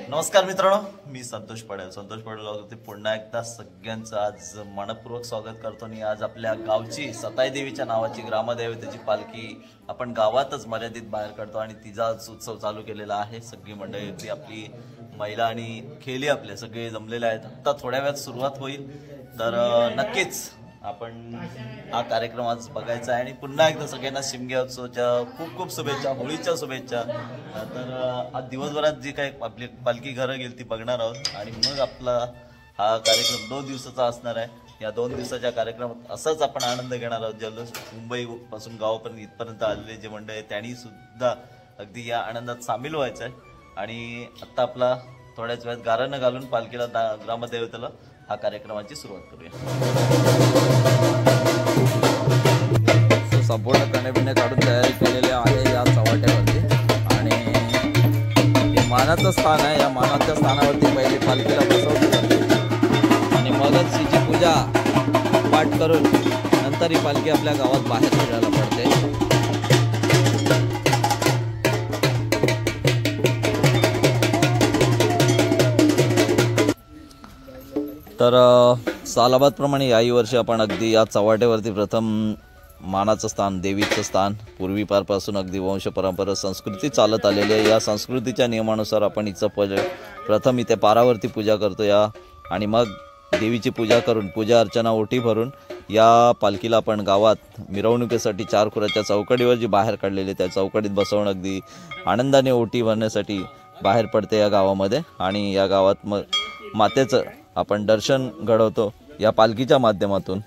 नमस्कार मित्रांनो, मी संतोष पडेल पुन्हा एकदा सगळ्यांचं आज मनपूर्वक स्वागत करतो। आणि आज आपल्या गावची सताई देवीच्या नावाची ग्रामदेवतेची पालखी आपण गावातच मर्यादित बाहेर काढतो आणि तिचा उत्सव चालू केलेला आहे। सगळी मंडळी ती आपली महिला आणि खेळी आपले सगळे जमलेले आहेत। आता थोड्या वेळात सुरुवात होईल, तर नक्कीच आपण हा कार्यक्रम आज बघायचा आहे। आणि पुन्हा एकदा सगळ्यांना शिमग्या उत्सवाच्या खूप खूप शुभेच्छा, होळीच्या शुभेच्छा। तर आज दिवसभरात जी काही आपली पालखी घरं गेली ती बघणार आहोत आणि मग आपला हा कार्यक्रम 2 दिवसाचा असणार आहे। या 2 दिवसाच्या कार्यक्रमात असाच आपण आनंद घेणार आहोत। जल्लोष मुंबई पासून गावापर्यंत इथपर्यंत आलेले जे मंडळ आहे त्यांनी सुद्धा अगदी या आनंदात सामील व्हायचं आहे। आणि आता आपला थोड्याच वेळात गारानं घालून पालखीला ग्रामदेवतेला हा कार्यक्रमाची सुरुवात करूया। संपूर्ण कणेबिणे काढून तयारी केलेली आहे या चव्हाट्यावरती आणि हे मानाचं स्थान आहे। या मानाच्या स्थानावरती पहिली पालखीला बसवली जाते आणि मगच तिची पूजा पाठ करून नंतर ही पालखी आपल्या गावात बाहेर फिरायला पडते। तर सालाबादप्रमाणे याही वर्षी आपण अगदी या चव्हाट्यावरती प्रथम मानाचं स्थान, देवीचं स्थान, पूर्वीपारपासून अगदी वंश परंपरा संस्कृती चालत आलेली आहे। या संस्कृतीच्या नियमानुसार आपण हिचं प्रथम इथे पारावरती पूजा करतो या आणि मग देवीची पूजा करून पूजा अर्चना ओटी भरून या पालखीला आपण गावात मिरवणुकीसाठी 4 खुराच्या चौकडीवर जी बाहेर काढलेली त्या चौकडीत बसवून अगदी आनंदाने ओटी भरण्यासाठी बाहेर पडते या गावामध्ये। आणि या गावात मग मातेचं आपण दर्शन घडवतो या पालखीच्या माध्यमातून।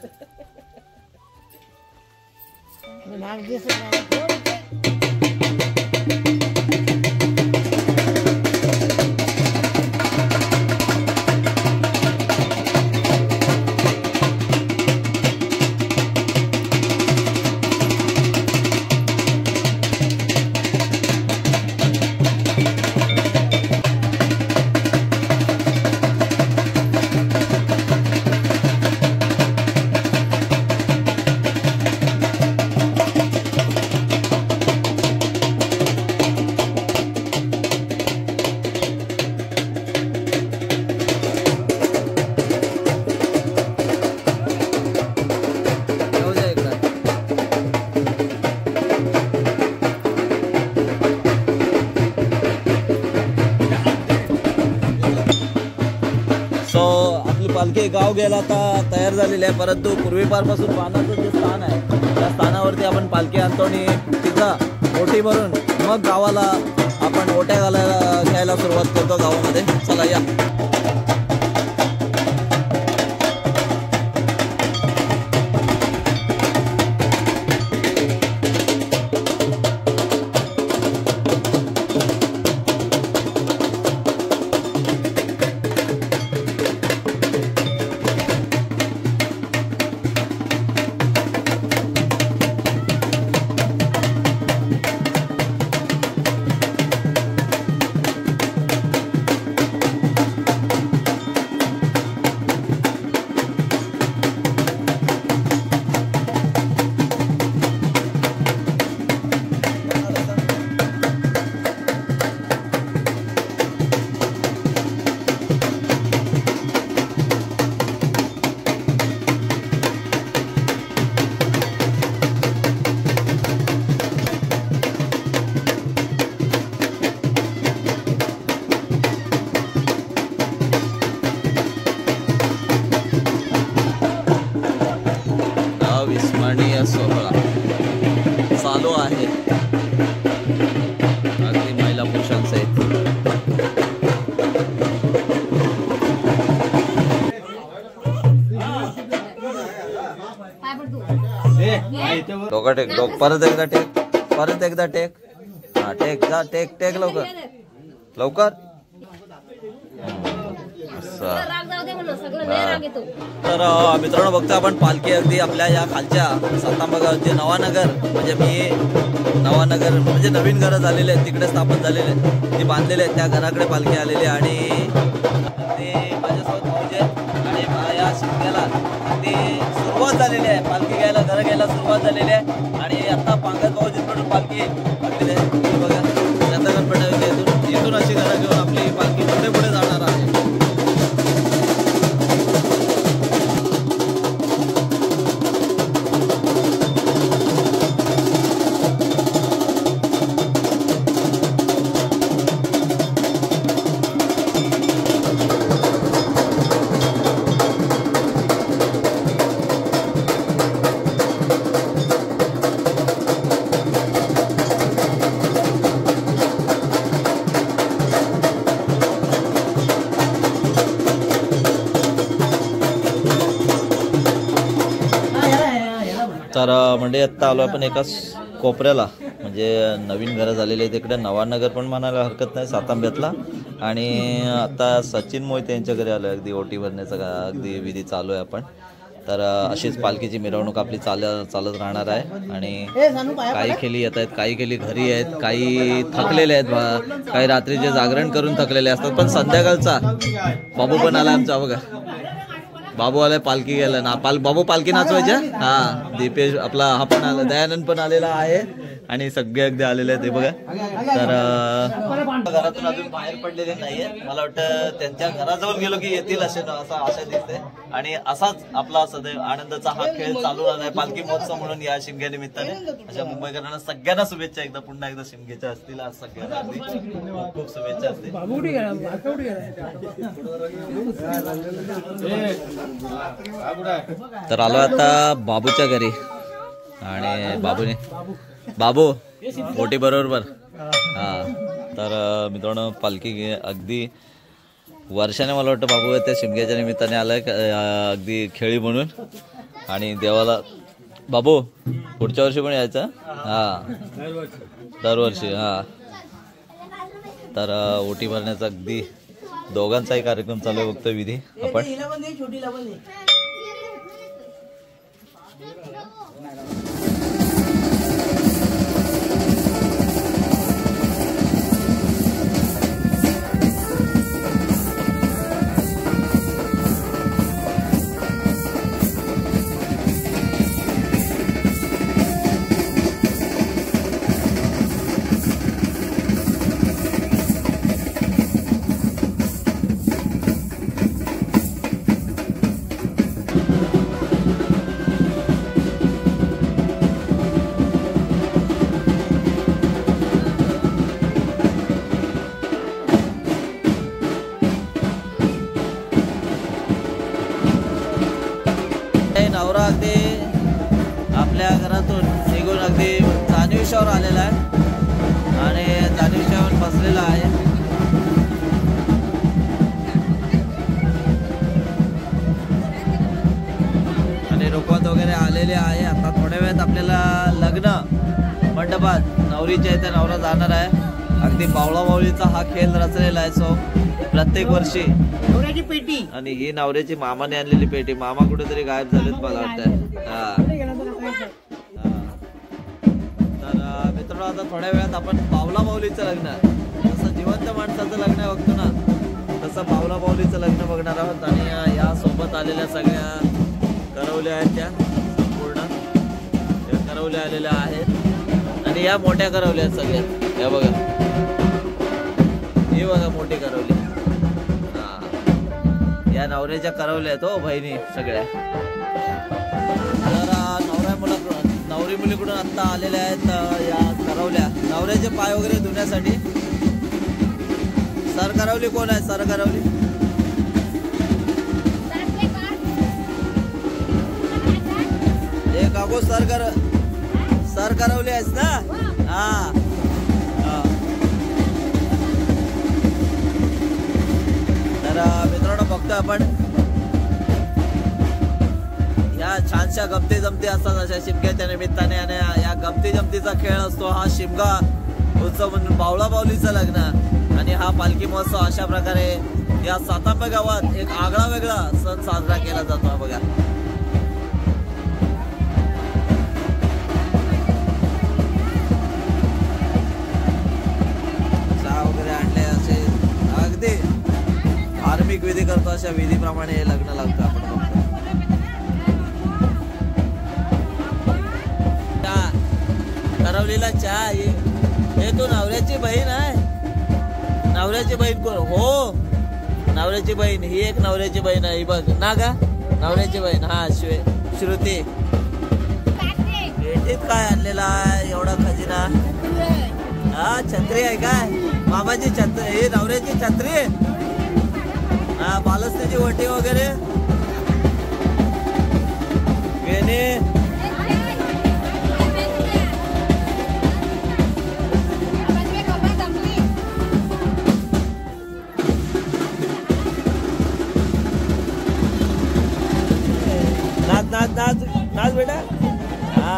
आपली पालखी गाव गेला आता तयार झालेली आहे, परंतु पूर्वीपारपासून मानाचं जे स्थान आहे त्या स्थानावरती आपण पालखी आणतो आणि तिचा ओटी भरून मग गावाला आपण ओट्या घ्यायला सुरुवात करतो गावामध्ये। चला या। अविस्मरणीय सोहळा चालू आहे अगदी महिला पुरुषांचे। डोका टेक, परत एकदा टेक, परत एकदा टेक, हा टेक, जा टेक टेक लवकर लवकर। तर मित्रांनो बघतो आपण पालखी अगदी आपल्या या खालच्या सातांबगावचे नवानगर म्हणजे नवानगर म्हणजे नवीन घरं झालेले आहेत तिकडे स्थापन झालेले आहेत, ती बांधलेले आहेत त्या घराकडे पालखी आलेली आहे। आणि ते माझ्यासोबत भाऊजी आणि या शिमग्याला अगदी सुरुवात झालेली आहे, पालखी घ्यायला घरं घ्यायला सुरुवात झालेली आहे। आणि आता पांगत भाऊजींकडून पालखी बघा इथून अशी घरं घेऊन आपली पालखी पुढे तर म्हणजे आत्ता आलो आपण एका कोपऱ्याला, म्हणजे नवीन घरं झालेली आहेत तिकडे, नवानगर पण म्हणायला हरकत नाही सातांब्यातला. आणि आता सचिन मोहिते यांच्या घरी आलो आहे, अगदी ओटी भरण्याचा अगदी विधी चालू आहे आपण. तर अशीच पालखीची मिरवणूक आपली चालत राहणार आहे. आणि काही खेळी येत आहेत, काही खेळी घरी आहेत, काही थकलेले आहेत, काही रात्रीचे जागरण करून थकलेले असतात. पण संध्याकाळचा बाबू पण आला आमचा, बघा बाबू आलाय, पालखी गेला ना, बाबू पालखी नाचवायच्या. हा दीपेश आपला हा पण आला, दयानंद पण आलेला आहे आणि सगळे अगदी आलेले आहेत हे बघा. तर घरातून अजून बाहेर पडलेले नाहीये, मला वाटतं त्यांच्या घराजवळ गेलो की येतील असे आशा दिसते. आणि असाच आपला सदैव आनंदाचा हा खेळ चालू राहणार आहे पालखी महोत्सव म्हणून या शिमग्या निमित्ताने. अशा मुंबईकरांना सगळ्यांना शुभेच्छा, एकदा पुन्हा एकदा शिमग्याच्या असतील आज सगळ्यांना खूप खूप शुभेच्छा असतील. तर आलो आता बाबूच्या घरी आणि बाबू ओटी बरोबर. हा तर मित्रांनो पालखी अगदी वर्षाने मला वाटतं बाबू त्या शिमग्याच्या निमित्ताने आलाय अगदी खेळी म्हणून. आणि देवाला बाबू पुढच्या वर्षी पण यायचं. हा दरवर्षी. हा तर ओटी भरण्याचा अगदी दोघांचाही कार्यक्रम चालू आहे, बघतो विधी आपण. नवरा अगदी आपल्या घरातून निघून अगदी जाणीवशावर आलेला आहे आणि जाणीवशावर बसलेला आहे. आणि रुखवत वगैरे आलेले आहे. आता थोड्या वेळात आपल्याला लग्न मंडपात नवरीच्या इथे नवरा जाणार आहे. अगदी बावळा बावळीचा हा खेळ रचलेला आहे. सो प्रत्येक वर्षी नवऱ्याची पेटी आणि ही नवऱ्याची मामाने आणलेली पेटी. मामा कुठेतरी गायब झालेत मला वाटतं. तर मित्रांनो आता थोड्या वेळात आपण बावला बावलीचं लग्न, जसं जिवंत माणसाचं लग्न बघतो ना तसं बावला बावलीचं लग्न बघणार आहोत. आणि या सोबत आलेल्या सगळ्या करवल्या आहेत, त्या संपूर्ण करवल्या आलेल्या आहेत. आणि या मोठ्या करवल्या आहेत सगळ्यात. या बघा, ही बघा मोठी करवली. या नवऱ्याच्या करवल्या आहेत हो बहिणी सगळ्या. तर नवरी मुलीकडून आता आलेल्या आहेत या करवल्या. नवऱ्याचे पाय वगैरे धुण्यासाठी. सर करवली कोण आहे? सर करवली एक अगो सर करवली आहेस ना. हा तर मित्रांनो बघतो आपण या छानशा गमती जमती असतात अशा शिमग्याच्या निमित्ताने. आणि या गमती जमतीचा खेळ असतो हा शिमगा उत्सव म्हणून बावळा बावलीचं लग्न. आणि हा पालखी महोत्सव अशा प्रकारे या सातांबा गावात एक आगळा वेगळा सण साजरा केला जातो. बघा चहा वगैरे आणले असे अगदी धार्मिक विधी करतो अशा विधीप्रमाणे हे लग्न लागतं. आपण करवलीला चहा. हे तू नवऱ्याची बहीण आहे? नवऱ्याची बहीण कोण? हो नवऱ्याची बहीण. ही एक नवऱ्याची बहीण आहे. बघ ना गा नवऱ्याची बहीण. हा श्रुती. भेटीत काय आणलेला आहे एवढा खजिना? हा छत्री आहे काय? मामाची छत्री, ही नवऱ्याची छत्री. हा बालस्तीची वटी वगैरे वेणे. नाच नाच नाच नाच बेटा. हा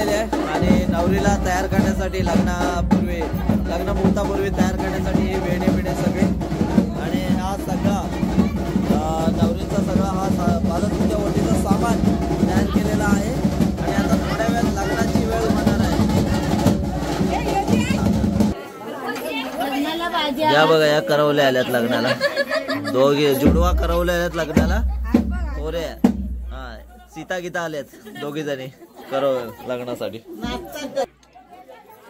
आणलेली आहे आणि नवरीला तयार करण्यासाठी लग्न मुहूर्तापूर्वी तयार करण्यासाठी हे वेणे सगळे आणि हा सगळा नवरीचा सगळा हा बालपूजा ओटीचं सामान तयार केलेला आहे आणि आता थोड्या वेळात लग्नाची वेळ होणार आहे. या बघा या करवले आल्यात लग्नाला, दोघे जुडवा करवले आल्यात लग्नाला. पोरे हा सीता गीता आल्यात दोघी जणी करव लग्नासाठी.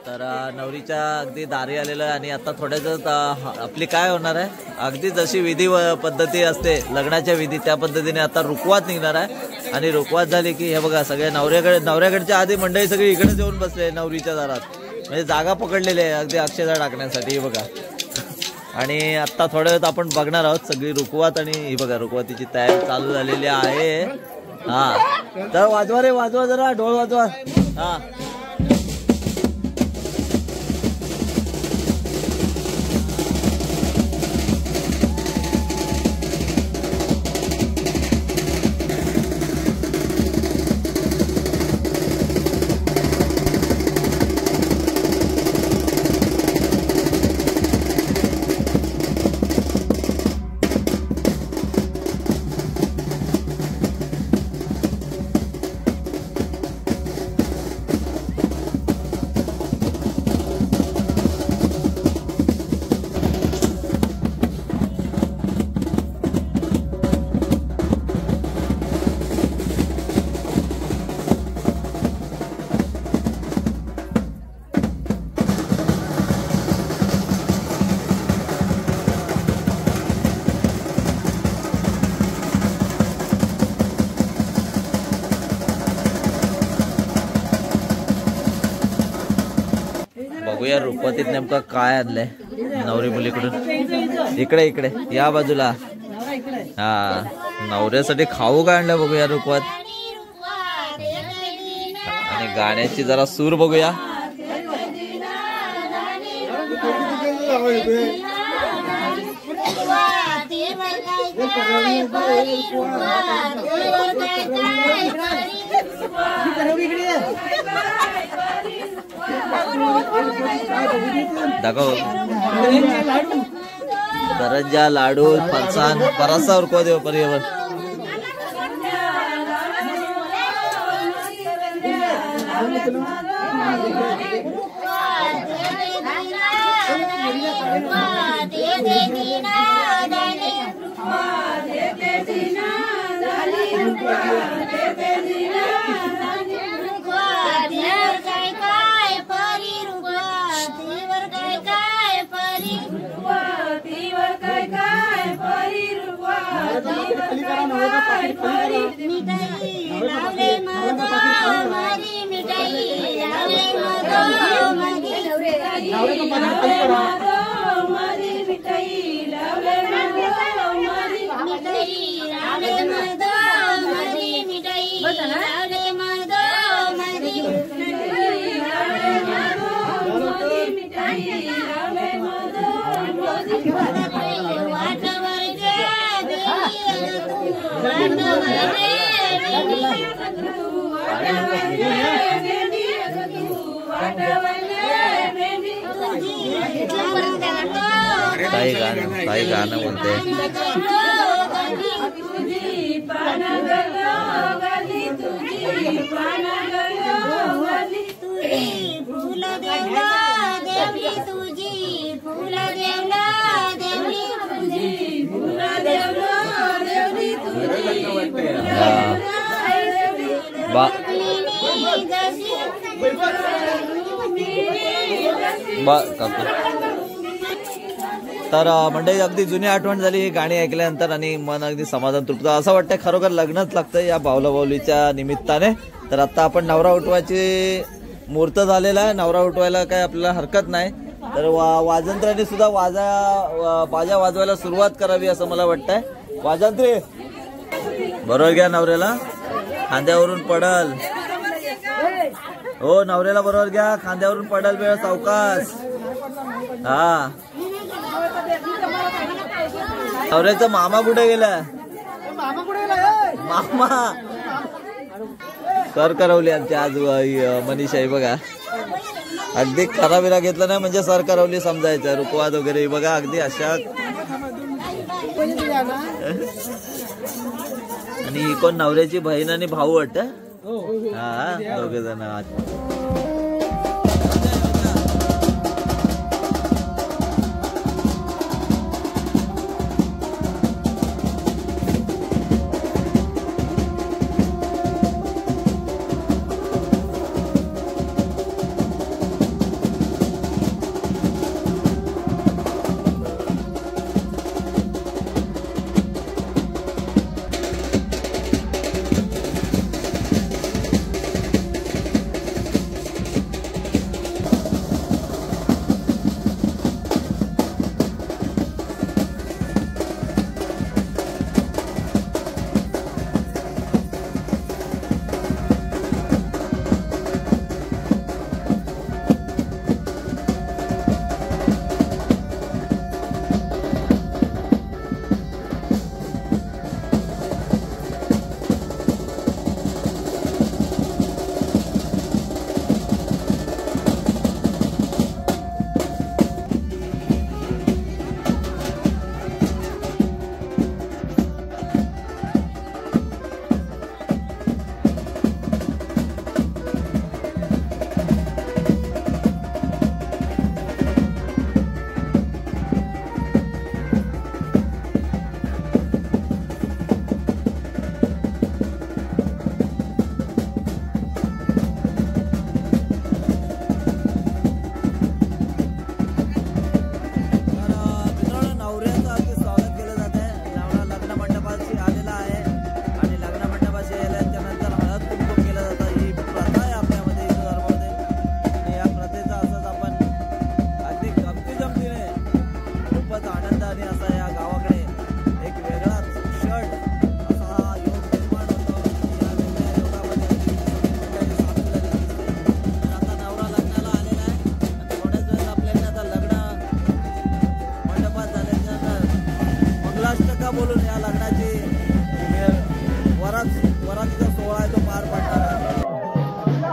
तर नवरीच्या अगदी दारी आलेलं आहे आणि आता थोड्याच आपली काय होणार आहे, अगदी जशी विधी पद्धती असते लग्नाच्या विधी त्या पद्धतीने आता रुखवात निघणार आहे. आणि रुखवात झाली की हे बघा सगळे नवऱ्याकडच्या आधी मंडळी सगळी इकडेच येऊन बसले नवरीच्या दारात, म्हणजे जागा पकडलेली आहे अगदी अक्षता टाकण्यासाठी. हे बघा आणि आता थोड्या वेळात आपण बघणार आहोत सगळी रुखवात आणि ही बघा रुखवातीची तयारी चालू झालेली आहे. हा तर वाजवा रे वाजवा, जरा ढोल वाजवा. हा बघूया रुखवातीत नेमकं काय आणलंय नवरी मुलीकडून. इकडे या बाजूला. हा नवऱ्यासाठी खाऊ काय आणलं बघूया रुखवात. आणि गाण्याची जरा सूर बघूया. दाखव करंजा लाडू फरसाण बराचसा रुखवा देव परिवार. काही गाणं बोलते. तर मंडळी अगदी जुनी आठवण झाली ही गाणी ऐकल्यानंतर आणि मन अगदी समाधान तृप्त. असं वाटतं खरोखर लग्नच लागतं या बावला बावलीच्या निमित्ताने. तर आता आपण नवरा उठवायची मुहूर्त झालेला आहे. नवरा उठवायला काय आपल्याला हरकत नाही. तर वाजंत्र्याने सुद्धा बाजा वाजवायला सुरुवात करावी असं मला वाटतंय. वाजंत्री बरोबर घ्या नवऱ्याला, खांद्यावरून पडल. हो नवऱ्याला बरोबर घ्या, खांद्यावरून पडल वेळ सावकाश. हा नवऱ्याचा मामा कुठे गेला? मामा सर करवली आमची आज मनीषा आहे बघा. अगदी खराबिरा घेतला नाही म्हणजे सर करवली समजायचं. रुकवात वगैरे बघा अगदी अशा. आणि ही कोण नवऱ्याची बहीण आणि भाऊ वाटत. हा दोघे जण. बोलून या लग्नाची वरातीचा सोहळा आहे तो पार पडणार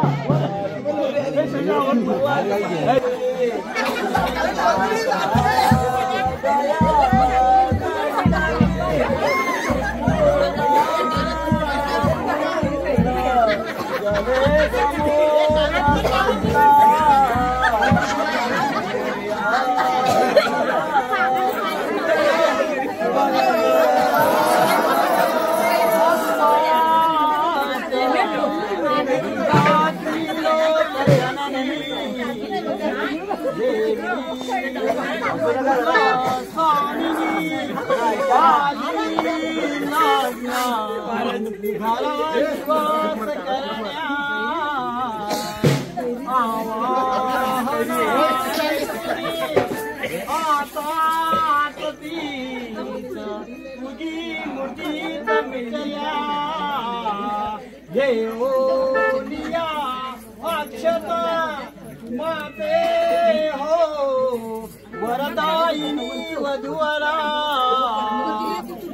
वरदायिनी वधुवरा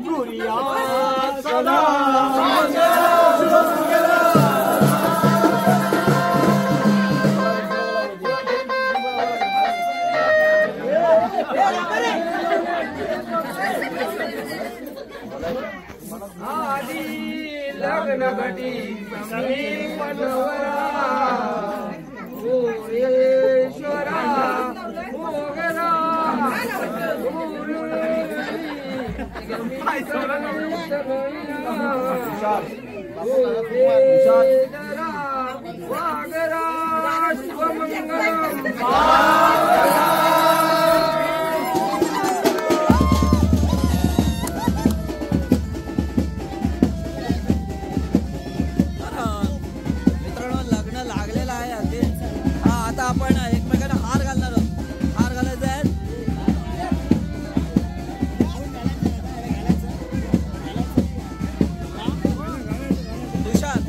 गुरिया सदा आदि लग्न घटी समीप मनोहरा ईश्वरा मोगरा वागरा शुभमंगलम आपण एकमेकांना हार घालणार आहोत. हार घालायचा आहे. तुषार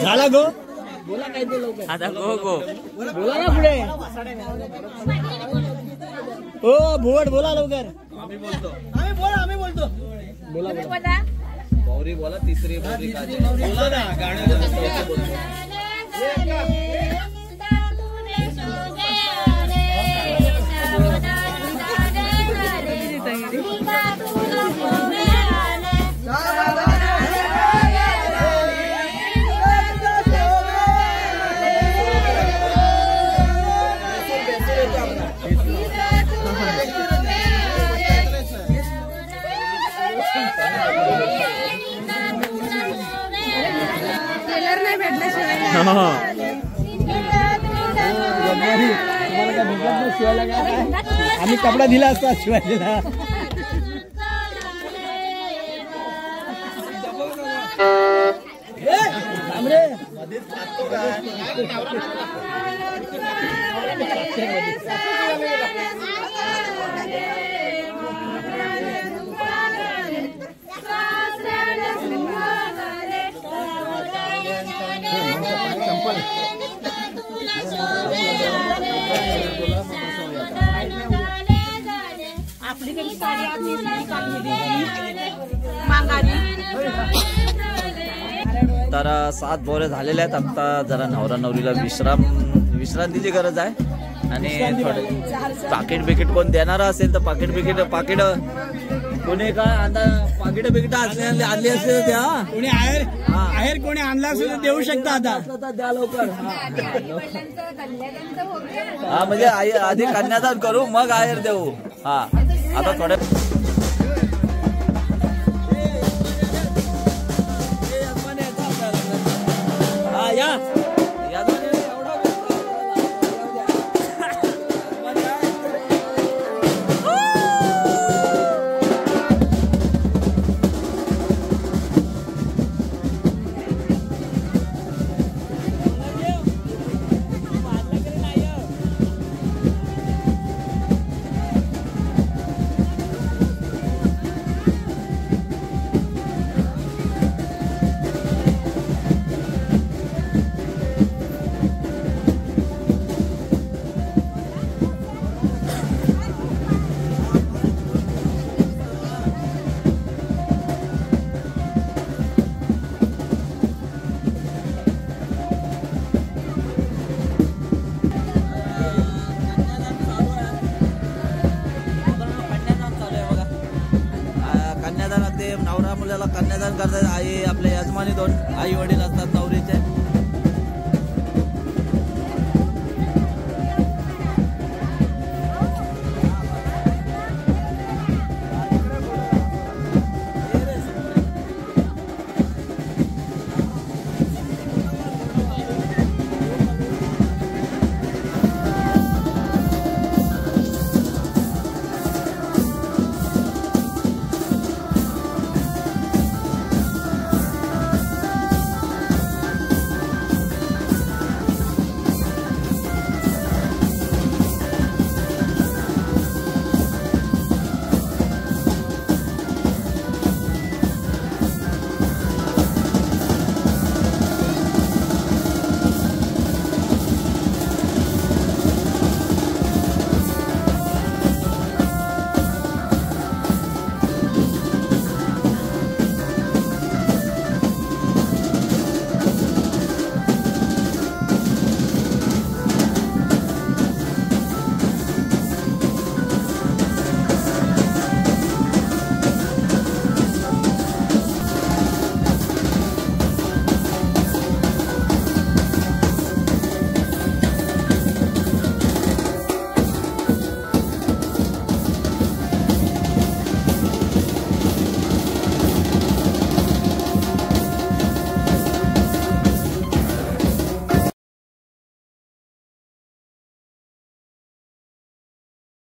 झाला गो आता गो गो बोला ना पुढे हो भुवट बोला लवकर आम्ही बोलतो बोला गौरी बोला तिसरी गौरी काजी बोला ना गाणं आम्ही कपडा दिला असता शिवायला तर 7 बोरे झालेले आहेत. आता जरा नवरा नवरीला विश्रांतीची गरज आहे आणि थोडे पाकिट कोण देणार असेल तर पाकिट कोणी काय आता पाकिट आणली असेल त्या कोणी आहेर कोणी आणला असेल तर देऊ शकता आता द्या लवकर. हा म्हणजे आधी कन्यादान करू मग आहेर देऊ. हा आता थोडे नवरा मुलाला कन्यादान करतात. आई आपल्या यजमानी दोन आई वडील असतात.